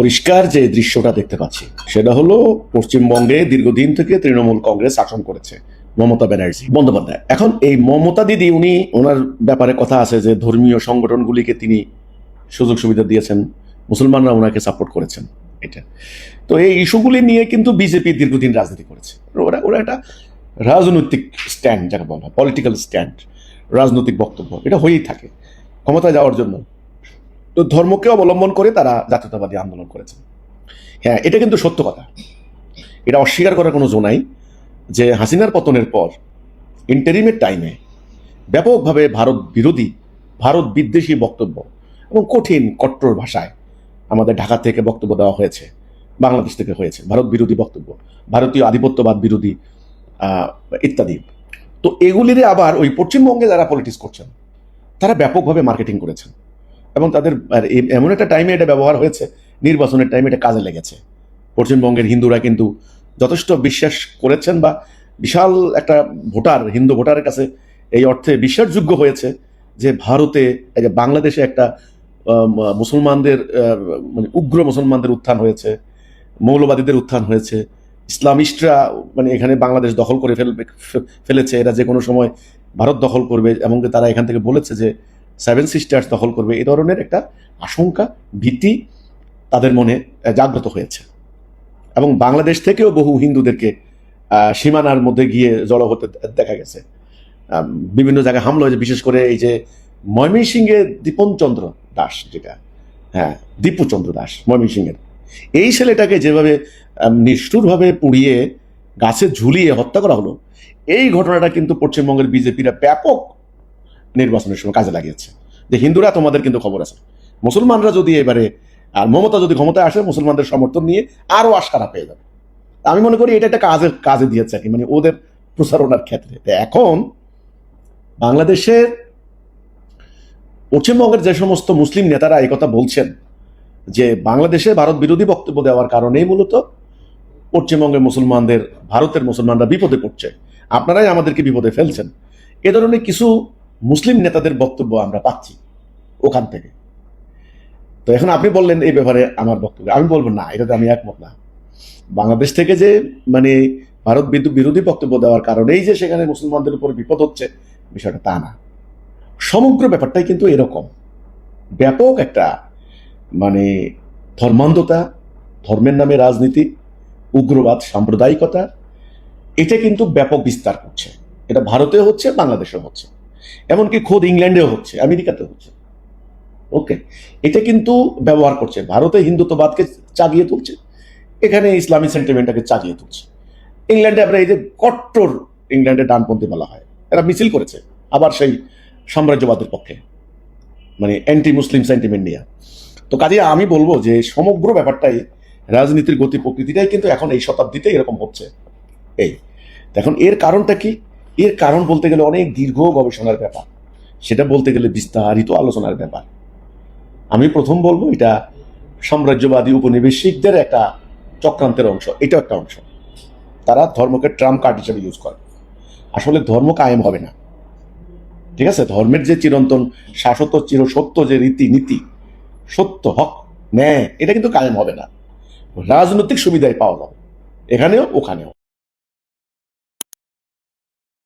পরিষ্কার যে দৃশ্যটা দেখতে পাচ্ছি সেটা হলো পশ্চিমবঙ্গে দীর্ঘদিন থেকে তৃণমূল কংগ্রেস শাসন করেছে মমতা ব্যানার্জি বন্দ্যোপাধ্যায়। এখন এই মমতা দিদি ওনার ব্যাপারে কথা আছে যে ধর্মীয় সংগঠনগুলিকে তিনি সুযোগ সুবিধা দিয়েছেন, মুসলমানরা ওনাকে সাপোর্ট করেছেন। এটা তো এই ইস্যুগুলি নিয়ে কিন্তু বিজেপি দীর্ঘদিন রাজনীতি করেছে। ওরা একটা রাজনৈতিক স্ট্যান্ড, যাকে বলা হয় পলিটিক্যাল স্ট্যান্ড, রাজনৈতিক বক্তব্য, এটা হয়েই থাকে ক্ষমতায় যাওয়ার জন্য। তো ধর্মকে অবলম্বন করে তারা জাতীয়তাবাদী আন্দোলন করেছে। হ্যাঁ, এটা কিন্তু সত্য কথা, এটা অস্বীকার করার কোনো জো নাই যে হাসিনার পতনের পর ইন্টারিমের টাইমে ব্যাপকভাবে ভারত বিরোধী, ভারত বিদ্বেষী বক্তব্য এবং কঠিন কট্টর ভাষায় আমাদের ঢাকা থেকে বক্তব্য দেওয়া হয়েছে, বাংলাদেশ থেকে হয়েছে ভারত বিরোধী বক্তব্য, ভারতীয় আধিপত্যবাদ বিরোধী ইত্যাদি। তো এগুলিরে আবার ওই পশ্চিমবঙ্গে যারা পলিটিক্স করছেন তারা ব্যাপকভাবে মার্কেটিং করেছেন এবং তাদের এমন একটা টাইমে এটা ব্যবহার হয়েছে, নির্বাচনের টাইমে এটা কাজে লেগেছে। পশ্চিমবঙ্গের হিন্দুরা কিন্তু যথেষ্ট বিশ্বাস করেছেন বা বিশাল একটা ভোটার, হিন্দু ভোটারের কাছে এই অর্থে বিশ্বাসযোগ্য হয়েছে যে ভারতে, বাংলাদেশে একটা মুসলমানদের মানে উগ্র মুসলমানদের উত্থান হয়েছে, মৌলবাদীদের উত্থান হয়েছে, ইসলামিস্টরা মানে এখানে বাংলাদেশ দখল করে ফেলেছে, এরা যে কোনো সময় ভারত দখল করবে, এমনকি তারা এখান থেকে বলেছে যে 7 সিস্টার্স দখল করবে। এই ধরনের একটা আশঙ্কা, ভীতি তাদের মনে জাগ্রত হয়েছে এবং বাংলাদেশ থেকেও বহু হিন্দুদেরকে সীমানার মধ্যে গিয়ে জড়ো হতে দেখা গেছে। বিভিন্ন জায়গায় হামলা হয়েছে, বিশেষ করে এই যে ময়মনসিংহে দীপনচন্দ্র দাস, যেটা হ্যাঁ দীপুচন্দ্র দাস ময়মনসিংহের, এই ছেলেটাকে যেভাবে নিষ্ঠুরভাবে পুড়িয়ে গাছে ঝুলিয়ে হত্যা করা হলো, এই ঘটনাটা কিন্তু পশ্চিমবঙ্গের বিজেপিরা ব্যাপক নির্বাচনের সময় কাজে লাগিয়েছে যে হিন্দুরা তোমাদের কিন্তু খবর আছে। মুসলমানরা যদি এবারে আর মমতা যদি ক্ষমতায় আসে, মুসলমানদের সমর্থন নিয়ে আরো আশকারা পেয়ে যাবে। আমি মনে করি এটা একটা কাজে দিয়েছে আর কি, মানে ওদের প্রচারণার ক্ষেত্রে। এখন বাংলাদেশের পশ্চিমবঙ্গের যে সমস্ত মুসলিম নেতারা এই কথা বলছেন যে বাংলাদেশে ভারত বিরোধী বক্তব্য দেওয়ার কারণেই মূলত পশ্চিমবঙ্গের মুসলমানদের, ভারতের মুসলমানরা বিপদে পড়ছে, আপনারাই আমাদেরকে বিপদে ফেলছেন, এ ধরনের কিছু মুসলিম নেতাদের বক্তব্য আমরা পাচ্ছি ওখান থেকে। তো এখন আপনি বললেন এই ব্যাপারে আমার বক্তব্য, আমি বলবো না, এটাতে আমি একমত না। বাংলাদেশ থেকে যে মানে ভারত বিরোধী বক্তব্য দেওয়ার কারণেই যে সেখানে মুসলমানদের উপর বিপদ হচ্ছে, বিষয়টা তা না। সমগ্র ব্যাপারটাই কিন্তু এরকম ব্যাপক একটা মানে ধর্মান্ধতা, ধর্মের নামে রাজনীতি, উগ্রবাদ, সাম্প্রদায়িকতা, এটা কিন্তু ব্যাপক বিস্তার করছে। এটা ভারতে হচ্ছে, বাংলাদেশেও হচ্ছে, এমনকি খোদ ইংল্যান্ডেও হচ্ছে, আমেরিকাতেও হচ্ছে। ওকে, এটা কিন্তু ব্যবহার করছে, ভারতে হিন্দুত্ববাদকে চাগিয়ে তুলছে, এখানে ইসলামী সেন্টিমেন্টটাকে চাগিয়ে তুলছে। ইংল্যান্ডে আমরা এই যে কট্টর ইংল্যান্ডে ডানপন্থী বলা হয়, এরা মিছিল করেছে আবার সেই সাম্রাজ্যবাদের পক্ষে, মানে অ্যান্টি মুসলিম সেন্টিমেন্ট নিয়ে। তো কাজে আমি বলবো যে সমগ্র ব্যাপারটাই, রাজনীতির গতি প্রকৃতিটাই কিন্তু এখন এই শতাব্দীতে এরকম হচ্ছে। এই এখন এর কারণটা কি? এর কারণ বলতে গেলে অনেক দীর্ঘ গবেষণার ব্যাপার, সেটা বলতে গেলে বিস্তারিত আলোচনার ব্যাপার। আমি প্রথম বলবো এটা সাম্রাজ্যবাদী উপনিবেশিকদের একটা চক্রান্তের অংশ, এটা একটা অংশ। তারা ধর্মকে ট্রাম্প কার্ড হিসেবে ইউজ করে। আসলে ধর্ম কায়েম হবে না, ঠিক আছে? ধর্মের যে চিরন্তন শাশ্বত চিরসত্য যে রীতিনীতি, সত্য, হক, ন্যায়, এটা কিন্তু কায়েম হবে না। রাজনৈতিক সুবিধায় পাওয়া যাবে এখানেও ওখানেও।